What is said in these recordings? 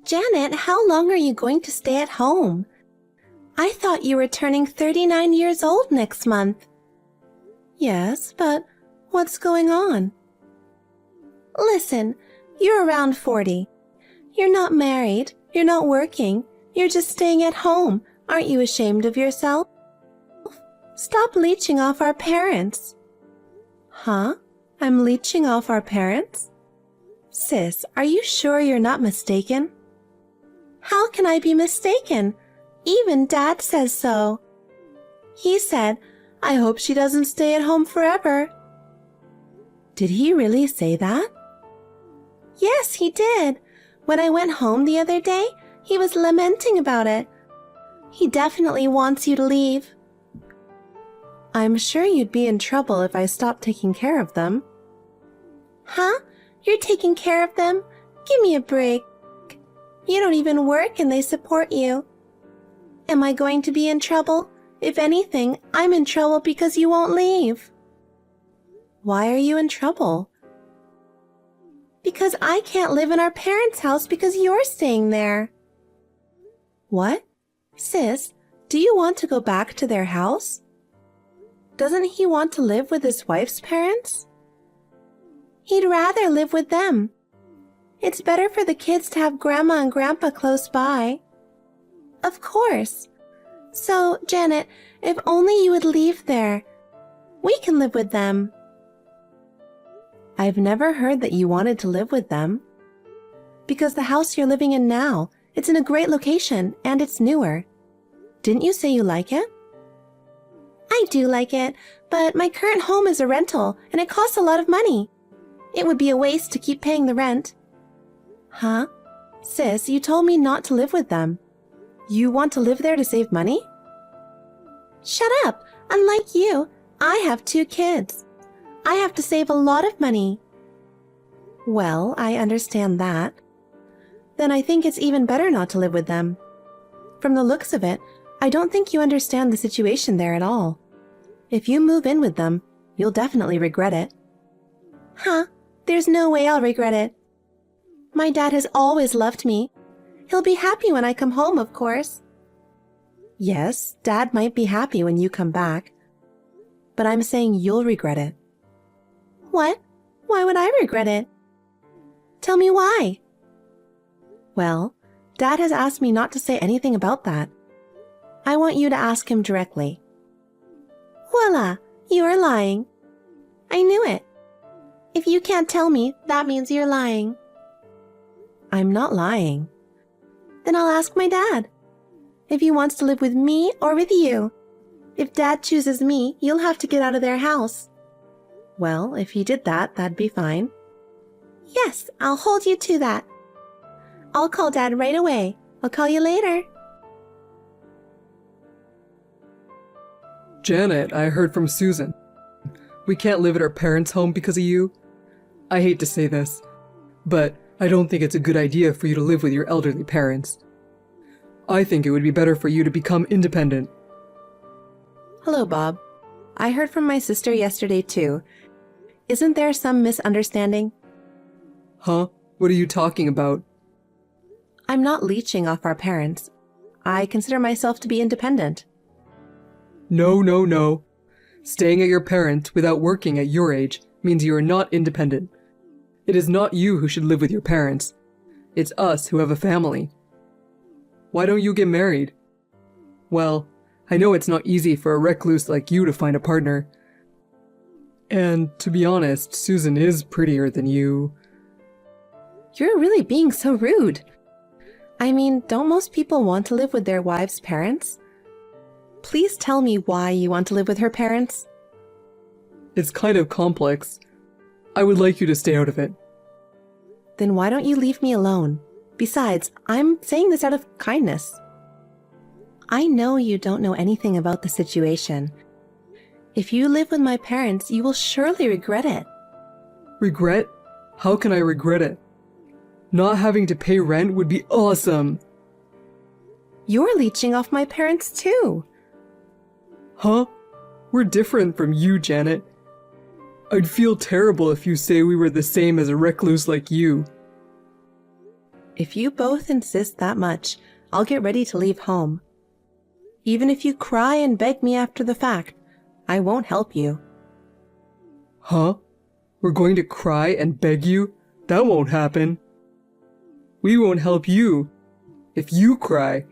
Janet, how long are you going to stay at home? I thought you were turning 39 years old next month. Yes, but what's going on? Listen, you're around 40. You're not married, you're not working, you're just staying at home. Aren't you ashamed of yourself? Stop leeching off our parents. Huh? I'm leeching off our parents? Sis, are you sure you're not mistaken? How can I be mistaken? Even Dad says so. He said, I hope she doesn't stay at home forever. Did he really say that? Yes, he did. When I went home the other day, he was lamenting about it. He definitely wants you to leave. I'm sure you'd be in trouble if I stopped taking care of them. Huh? You're taking care of them? Give me a break. You don't even work and they support you. Am I going to be in trouble? If anything, I'm in trouble because you won't leave. Why are you in trouble? Because I can't live in our parents' house because you're staying there. What? Sis, do you want to go back to their house? Doesn't he want to live with his wife's parents? He'd rather live with them. It's better for the kids to have Grandma and Grandpa close by. Of course. So, Janet, if only you would leave there. We can live with them. I've never heard that you wanted to live with them. Because the house you're living in now, it's in a great location and it's newer. Didn't you say you like it? I do like it, but my current home is a rental and it costs a lot of money. It would be a waste to keep paying the rent. Huh? Sis, you told me not to live with them. You want to live there to save money? Shut up! Unlike you, I have 2 kids. I have to save a lot of money. Well, I understand that. Then I think it's even better not to live with them. From the looks of it, I don't think you understand the situation there at all. If you move in with them, you'll definitely regret it. Huh? There's no way I'll regret it. My dad has always loved me. He'll be happy when I come home, of course. Yes, Dad might be happy when you come back. But I'm saying you'll regret it. What? Why would I regret it? Tell me why. Well, Dad has asked me not to say anything about that. I want you to ask him directly. Voila! You are lying. I knew it. If you can't tell me, that means you're lying. I'm not lying. Then I'll ask my dad. If he wants to live with me or with you. If Dad chooses me, you'll have to get out of their house. Well, if he did that, that'd be fine. Yes, I'll hold you to that. I'll call Dad right away. I'll call you later. Janet, I heard from Susan. We can't live at our parents' home because of you. I hate to say this, but I don't think it's a good idea for you to live with your elderly parents. I think it would be better for you to become independent. Hello, Bob. I heard from my sister yesterday, too. Isn't there some misunderstanding? Huh? What are you talking about? I'm not leeching off our parents. I consider myself to be independent. No. Staying at your parents without working at your age means you are not independent. It is not you who should live with your parents. It's us who have a family. Why don't you get married? Well, I know it's not easy for a recluse like you to find a partner. And to be honest, Susan is prettier than you. You're really being so rude. I mean, don't most people want to live with their wives' parents? Please tell me why you want to live with her parents. It's kind of complex. I would like you to stay out of it. Then why don't you leave me alone? Besides, I'm saying this out of kindness. I know you don't know anything about the situation. If you live with my parents, you will surely regret it. Regret? How can I regret it? Not having to pay rent would be awesome. You're leeching off my parents too. Huh? We're different from you, Janet. I'd feel terrible if you say we were the same as a recluse like you. If you both insist that much, I'll get ready to leave home. Even if you cry and beg me after the fact, I won't help you. Huh? We're going to cry and beg you? That won't happen. We won't help you if you cry.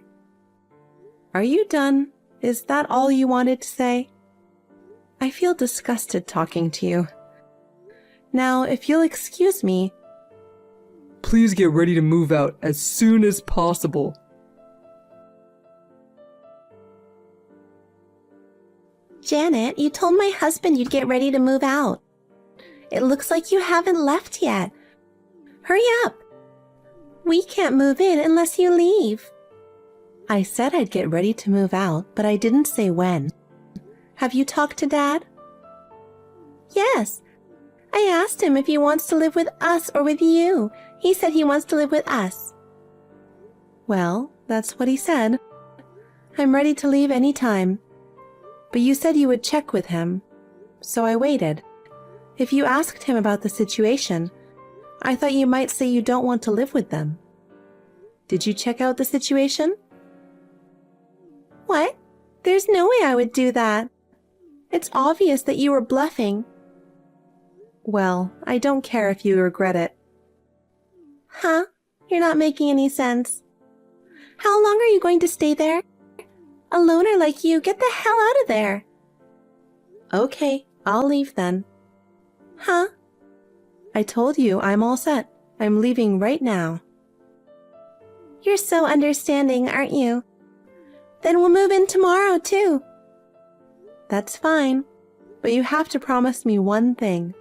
Are you done? Is that all you wanted to say? I feel disgusted talking to you. Now, if you'll excuse me. Please get ready to move out as soon as possible. Janet, you told my husband you'd get ready to move out. It looks like you haven't left yet. Hurry up. We can't move in unless you leave. I said I'd get ready to move out, but I didn't say when. Have you talked to Dad? Yes. I asked him if he wants to live with us or with you. He said he wants to live with us. Well, that's what he said. I'm ready to leave any time. But you said you would check with him, so I waited. If you asked him about the situation, I thought you might say you don't want to live with them. Did you check out the situation? What? There's no way I would do that. It's obvious that you were bluffing. Well, I don't care if you regret it. Huh? You're not making any sense. How long are you going to stay there? A loner like you, get the hell out of there. Okay, I'll leave then. Huh? I told you I'm all set. I'm leaving right now. You're so understanding, aren't you? Then we'll move in tomorrow, too. That's fine, but you have to promise me one thing.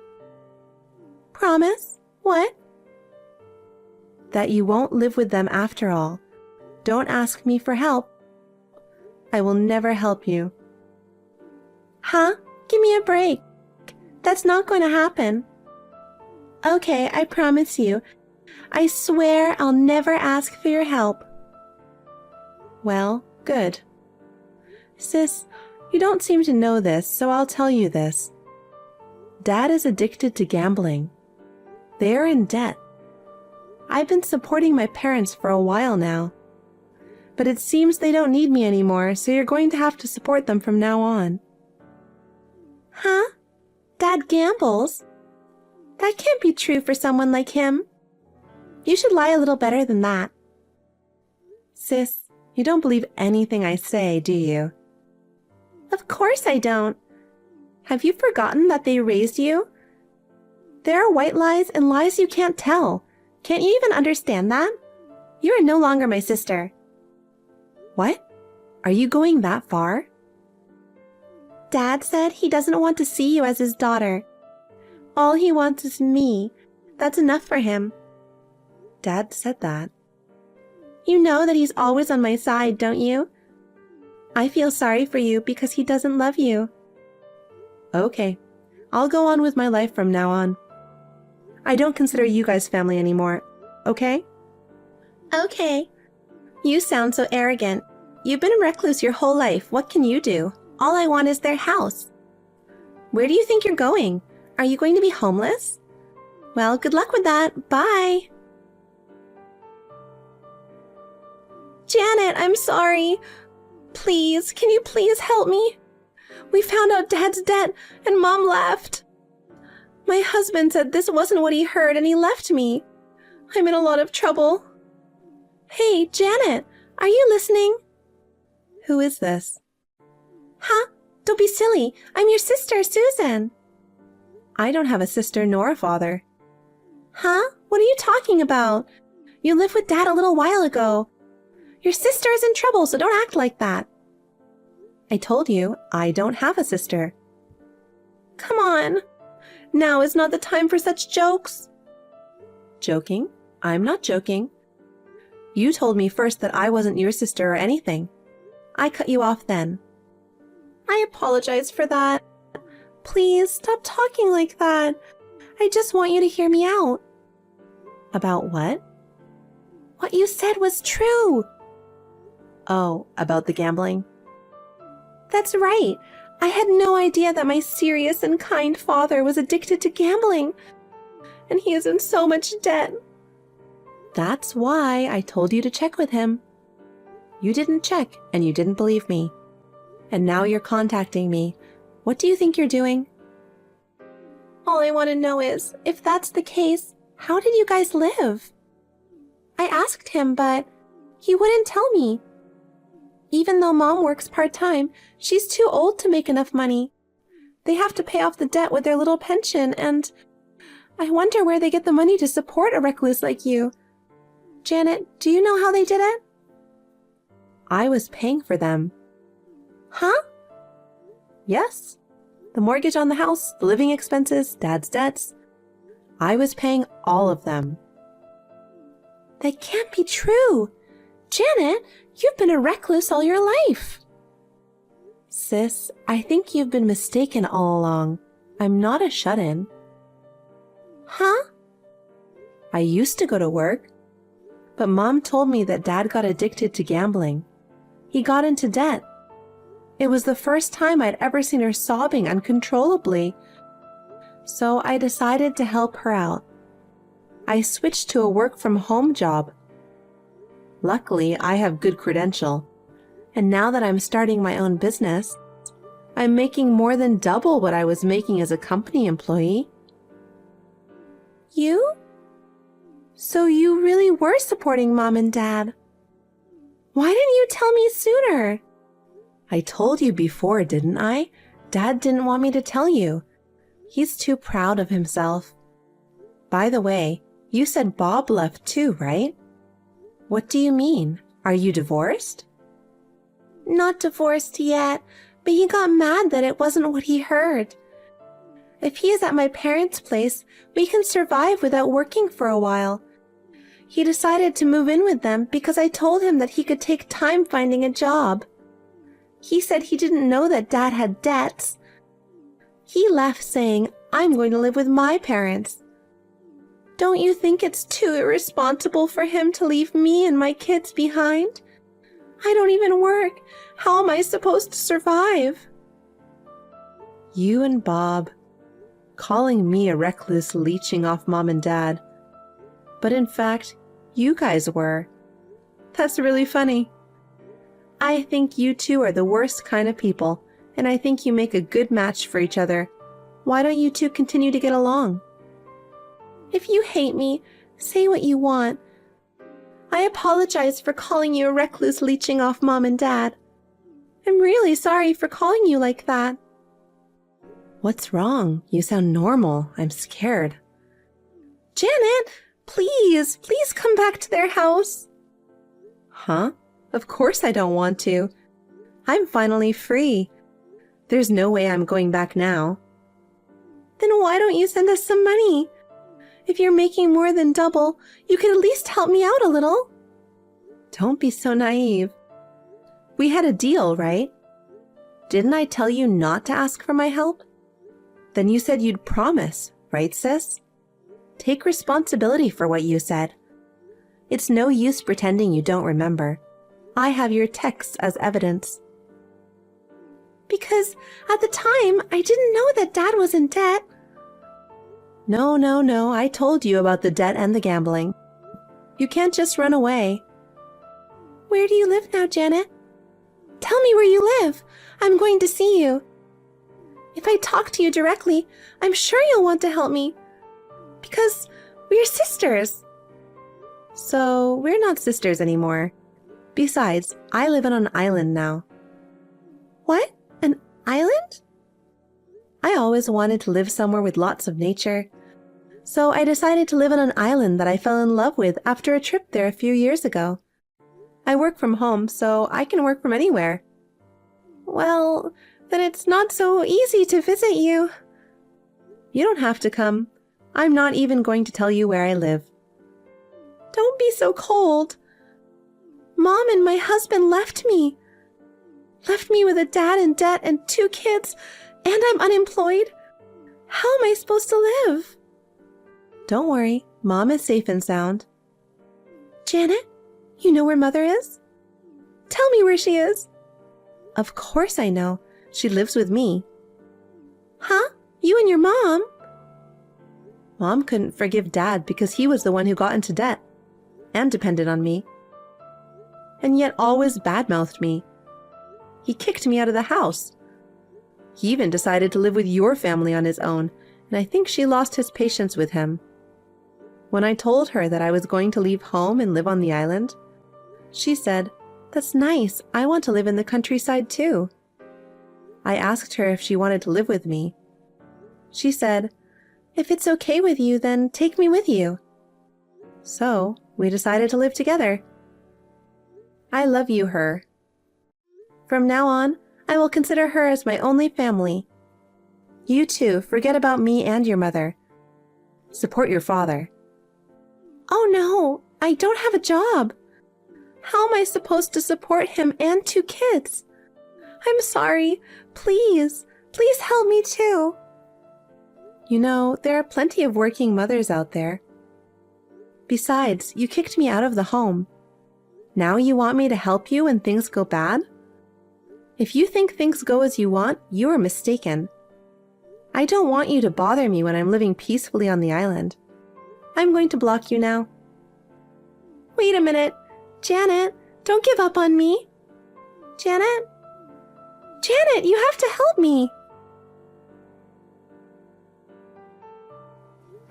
Promise? What? That you won't live with them after all. Don't ask me for help. I will never help you. Huh? Give me a break. That's not going to happen. Okay, I promise you. I swear I'll never ask for your help. Well, good. Sis, you don't seem to know this, so I'll tell you this. Dad is addicted to gambling. They are in debt. I've been supporting my parents for a while now. But it seems they don't need me anymore, so you're going to have to support them from now on. Huh? Dad gambles? That can't be true for someone like him. You should lie a little better than that. Sis, you don't believe anything I say, do you? Of course I don't. Have you forgotten that they raised you? There are white lies and lies you can't tell. Can't you even understand that? You are no longer my sister. What? Are you going that far? Dad said he doesn't want to see you as his daughter. All he wants is me. That's enough for him. Dad said that. You know that he's always on my side, don't you? I feel sorry for you because he doesn't love you. Okay, I'll go on with my life from now on. I don't consider you guys family anymore, okay? Okay. You sound so arrogant. You've been a recluse your whole life. What can you do? All I want is their house. Where do you think you're going? Are you going to be homeless? Well, good luck with that. Bye. Janet, I'm sorry. Please, can you please help me? We found out Dad's debt and Mom left. My husband said this wasn't what he heard and he left me. I'm in a lot of trouble. Hey, Janet, are you listening? Who is this? Huh? Don't be silly. I'm your sister, Susan. I don't have a sister nor a father. Huh? What are you talking about? You lived with Dad a little while ago. Your sister is in trouble, so don't act like that. I told you, I don't have a sister. Come on. Now is not the time for such jokes. Joking? I'm not joking. You told me first that I wasn't your sister or anything. I cut you off then. I apologize for that. Please, stop talking like that. I just want you to hear me out. About what? What you said was true. Oh, about the gambling? That's right. I had no idea that my serious and kind father was addicted to gambling. And he is in so much debt. That's why I told you to check with him. You didn't check and you didn't believe me. And now you're contacting me. What do you think you're doing? All I want to know is, if that's the case, how did you guys live? I asked him, but he wouldn't tell me. Even though Mom works part-time, she's too old to make enough money. They have to pay off the debt with their little pension, and I wonder where they get the money to support a recluse like you. Janet, do you know how they did it? I was paying for them. Huh? Yes. The mortgage on the house, the living expenses, Dad's debts. I was paying all of them. That can't be true. Janet, you've been a recluse all your life. Sis, I think you've been mistaken all along. I'm not a shut-in. Huh? I used to go to work, but Mom told me that Dad got addicted to gambling. He got into debt. It was the first time I'd ever seen her sobbing uncontrollably. So I decided to help her out. I switched to a work-from-home job. Luckily, I have good credential. And now that I'm starting my own business, I'm making more than double what I was making as a company employee. You? So you really were supporting Mom and Dad. Why didn't you tell me sooner? I told you before, didn't I? Dad didn't want me to tell you. He's too proud of himself. By the way, you said Bob left too, right? What do you mean? Are you divorced? Not divorced yet, but he got mad that it wasn't what he heard. If he is at my parents' place, we can survive without working for a while. He decided to move in with them because I told him that he could take time finding a job. He said he didn't know that Dad had debts. He left saying, I'm going to live with my parents. Don't you think it's too irresponsible for him to leave me and my kids behind? I don't even work. How am I supposed to survive? You and Bob, calling me a recluse leeching off Mom and Dad. But in fact, you guys were. That's really funny. I think you two are the worst kind of people, and I think you make a good match for each other. Why don't you two continue to get along? If you hate me, say what you want. I apologize for calling you a recluse leeching off Mom and Dad. I'm really sorry for calling you like that. What's wrong? You sound normal. I'm scared. Janet, please come back to their house. Huh? Of course I don't want to. I'm finally free. There's no way I'm going back now. Then why don't you send us some money? If you're making more than double, you could at least help me out a little. Don't be so naive. We had a deal, right? Didn't I tell you not to ask for my help? Then you said you'd promise, right, sis? Take responsibility for what you said. It's no use pretending you don't remember. I have your texts as evidence. Because at the time, I didn't know that Dad was in debt. No, I told you about the debt and the gambling. You can't just run away. Where do you live now, Janet? Tell me where you live. I'm going to see you. If I talk to you directly, I'm sure you'll want to help me. Because we're sisters. So we're not sisters anymore. Besides, I live on an island now. What? An island? I always wanted to live somewhere with lots of nature. So I decided to live on an island that I fell in love with after a trip there a few years ago. I work from home, so I can work from anywhere. Well, then it's not so easy to visit you. You don't have to come. I'm not even going to tell you where I live. Don't be so cold. Mom and my husband left me. Left me with a dad in debt and 2 kids, and I'm unemployed. How am I supposed to live? Don't worry, Mom is safe and sound. Janet, you know where Mother is? Tell me where she is. Of course I know. She lives with me. Huh? You and your mom? Mom couldn't forgive Dad because he was the one who got into debt. and depended on me, and yet always badmouthed me. He kicked me out of the house. He even decided to live with your family on his own, and I think she lost his patience with him. When I told her that I was going to leave home and live on the island, she said, "That's nice, I want to live in the countryside too." I asked her if she wanted to live with me. She said, "If it's okay with you, then take me with you." So, we decided to live together. I love you, her. From now on, I will consider her as my only family. You too, forget about me and your mother. Support your father. Oh no, I don't have a job. How am I supposed to support him and 2 kids? I'm sorry. Please help me too. You know, there are plenty of working mothers out there. Besides, you kicked me out of the home. Now you want me to help you when things go bad? If you think things go as you want, you are mistaken. I don't want you to bother me when I'm living peacefully on the island. I'm going to block you now. Wait a minute. Janet, don't give up on me. Janet? Janet, you have to help me.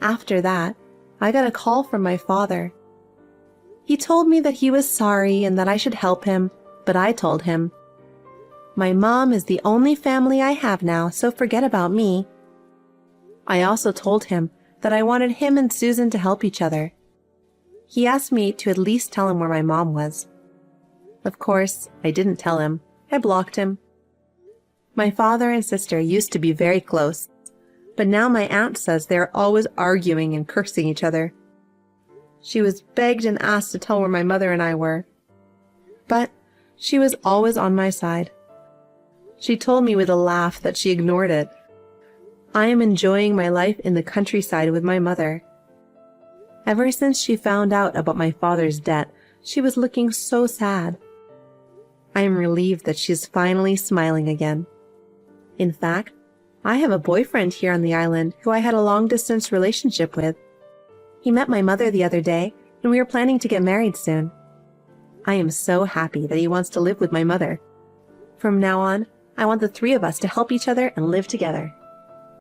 After that, I got a call from my father. He told me that he was sorry and that I should help him, but I told him, "My mom is the only family I have now, so forget about me." I also told him that I wanted him and Susan to help each other. He asked me to at least tell him where my mom was. Of course, I didn't tell him. I blocked him. My father and sister used to be very close, but now my aunt says they are always arguing and cursing each other. She was begged and asked to tell where my mother and I were, but she was always on my side. She told me with a laugh that she ignored it. I am enjoying my life in the countryside with my mother. Ever since she found out about my father's debt, she was looking so sad. I am relieved that she is finally smiling again. In fact, I have a boyfriend here on the island who I had a long-distance relationship with. He met my mother the other day, and we are planning to get married soon. I am so happy that he wants to live with my mother. From now on, I want the 3 of us to help each other and live together.